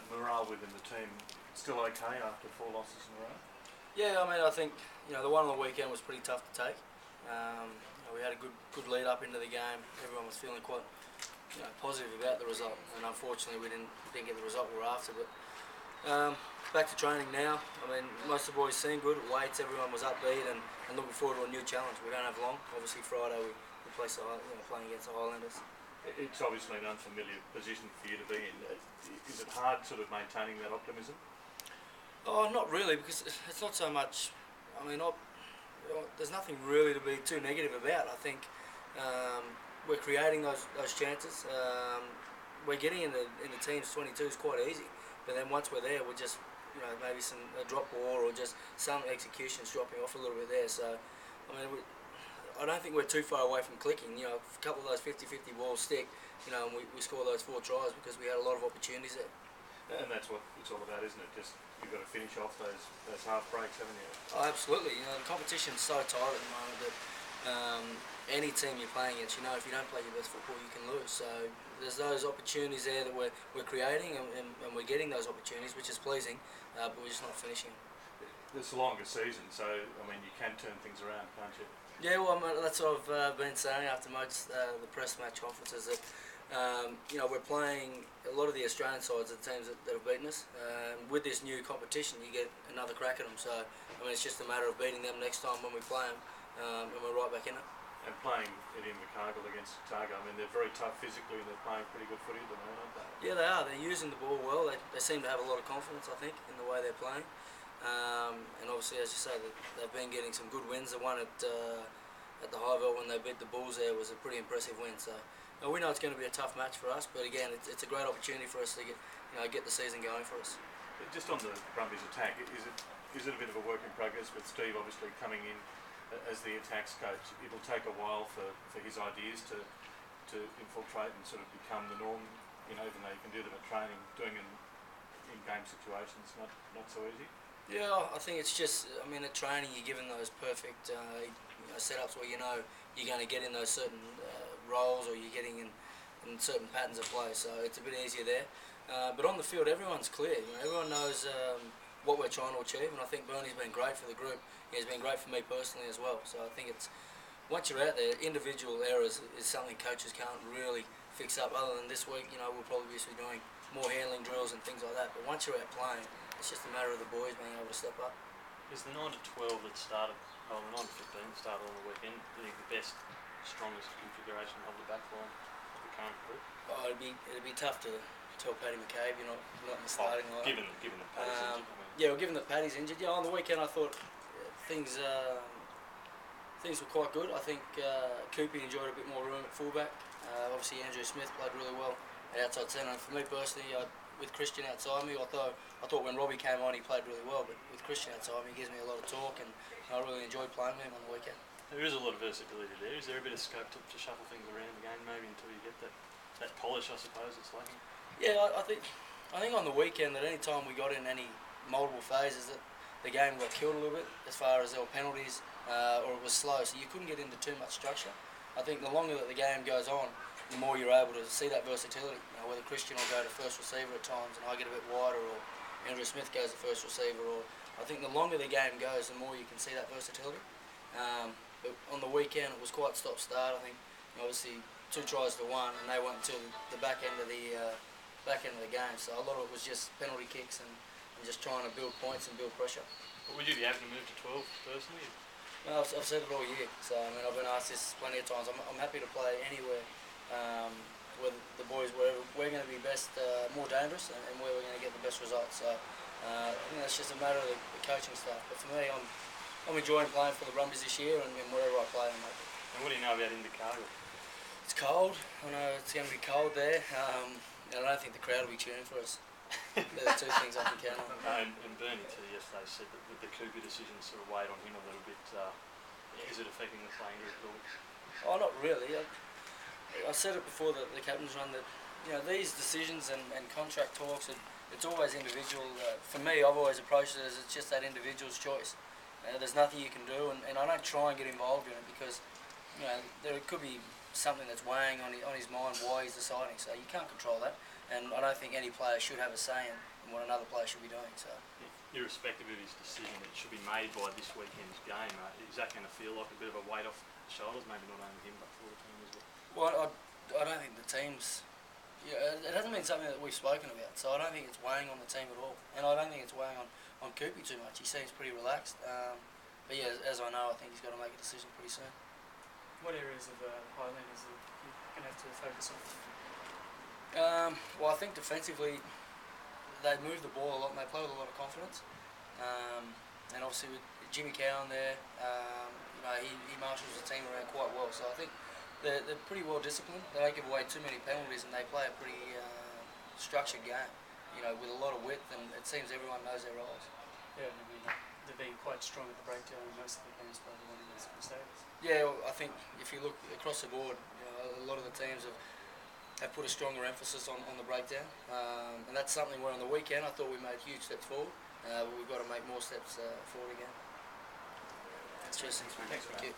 morale within the team still okay after 4 losses in a row? Yeah, I mean, I think the one on the weekend was pretty tough to take. We had a good lead up into the game. Everyone was feeling quite positive about the result, and unfortunately we didn't get the result we were after. But back to training now. I mean, most of the boys seemed good. Weights, everyone was upbeat and looking forward to a new challenge. We don't have long. Obviously Friday we play playing against the Highlanders. It's obviously an unfamiliar position for you to be in. Is it hard sort of maintaining that optimism? Oh, not really, because it's not so much. I mean, there's nothing really to be too negative about. I think we're creating those chances. We're getting in the team's 22s quite easy, but then once we're there, we're just maybe a drop ball or just some executions dropping off a little bit there. So I mean, I don't think we're too far away from clicking. A couple of those 50-50 balls stick, and we score those 4 tries because we had a lot of opportunities there. And that's what it's all about, isn't it? Just you've got to finish off those half breaks, haven't you? Oh, absolutely. The competition's so tight at the moment that any team you're playing against, if you don't play your best football, you can lose. So there's those opportunities there that we're creating and we're getting those opportunities, which is pleasing, but we're just not finishing. It's a longer season, so I mean you can turn things around, can't you? Yeah, well, that's what I've been saying after most the press match conferences that we're playing a lot of the Australian sides, the teams that have beaten us. With this new competition, you get another crack at them. So I mean, it's just a matter of beating them next time when we play them, and we're right back in it. And playing it in McCargill against Otago, I mean, they're very tough physically and they're playing pretty good footy at the moment, aren't they? Yeah, they are. They're using the ball well. They seem to have a lot of confidence, I think, in the way they're playing. And obviously, as you say, they've been getting some good wins. The one at the Highveld when they beat the Bulls there was a pretty impressive win. So we know it's going to be a tough match for us, but again, it's a great opportunity for us to get the season going for us. Just on the Brumbies attack, is it a bit of a work in progress with Steve obviously coming in as the attacks coach? It'll take a while for his ideas to infiltrate and sort of become the norm. Even though you can do them at training, doing them in game situations not so easy. Yeah, I think it's just, at training you're given those perfect setups where you're going to get in those certain roles or you're getting in certain patterns of play, so it's a bit easier there. But on the field, everyone's clear. Everyone knows what we're trying to achieve, and I think Bernie's been great for the group. He's been great for me personally as well. So I think it's, once you're out there, individual errors is something coaches can't really fix up. Other than this week, we'll probably be doing more handling drills and things like that. But once you're out playing, it's just a matter of the boys being able to step up. Is the 9 to 12 that started, the 9 to 15 started on the weekend, do you think the best, strongest configuration of the back line of the current group? Oh, it'd be tough to tell Paddy McCabe you're not in the starting line. Given the Paddy's injured. Yeah, well, given that Paddy's injured. Yeah, on the weekend I thought things were quite good. I think Coopy enjoyed a bit more room at fullback. Obviously Andrew Smith played really well at outside centre. And for me personally, with Christian outside me, I thought when Robbie came on he played really well, but with Christian outside me he gives me a lot of talk and I really enjoyed playing with him on the weekend. There is a lot of versatility there. Is there a bit of scope to shuffle things around the game maybe until you get that polish, I suppose, it's lacking? Yeah, I think on the weekend that any time we got in any multiple phases that the game got killed a little bit as far as there were penalties or it was slow, so you couldn't get into too much structure. I think the longer that the game goes on, the more you're able to see that versatility. Whether Christian will go to first receiver at times and I get a bit wider, or Andrew Smith goes to first receiver, or I think the longer the game goes, the more you can see that versatility. But on the weekend it was quite stop-start. I think obviously 2 tries to 1, and they went until the back end of the game. So a lot of it was just penalty kicks and just trying to build points and build pressure. But would you be able to move to 12 personally? No, I've said it all year. So I've been asked this plenty of times. I'm happy to play anywhere where the boys, where we're going to be best, more dangerous, and where we're going to get the best results. So I think that's just a matter of the coaching staff. But for me, I'm enjoying playing for the Brumbies this year, and wherever I play, I'm happy. And what do you know about Invercargill? It's cold. I know it's going to be cold there. I don't think the crowd will be cheering for us. They're the 2 things I can count on. And Bernie too yesterday said that the Cooper decision sort of weighed on him a little bit. Is it affecting the playing group at all? Oh, not really. I said it before the captain's run that these decisions and contract talks, it's always individual. For me, I've always approached it as it's just that individual's choice. There's nothing you can do, and I don't try and get involved in it because there could be something that's weighing on his mind why he's deciding. So you can't control that. and I don't think any player should have a say in what another player should be doing. So, irrespective of his decision, it should be made by this weekend's game. Is that going to feel like a bit of a weight off the shoulders? Maybe not only him, but for the team as well. well, I don't think the team's. Yeah, it hasn't been something that we've spoken about, so I don't think it's weighing on the team at all, and I don't think it's weighing on Coopy too much. He seems pretty relaxed. But yeah, as I know, I think he's got to make a decision pretty soon. What areas of the Highlanders are you going to have to focus on? Well, I think defensively, they move the ball a lot and they play with a lot of confidence. And obviously with Jimmy Cowan there, he marshals the team around quite well. So I think they're pretty well disciplined. They don't give away too many penalties and they play a pretty structured game, with a lot of width, and it seems everyone knows their roles. Yeah, I mean, they've been quite strong at the breakdown in most of the games by the one against the Crusaders. Yeah, well, I think if you look across the board, a lot of the teams have put a stronger emphasis on the breakdown, and that's something where on the weekend I thought we made huge steps forward, but we've got to make more steps forward again. That's Cheers. Thanks, mate. Thank you.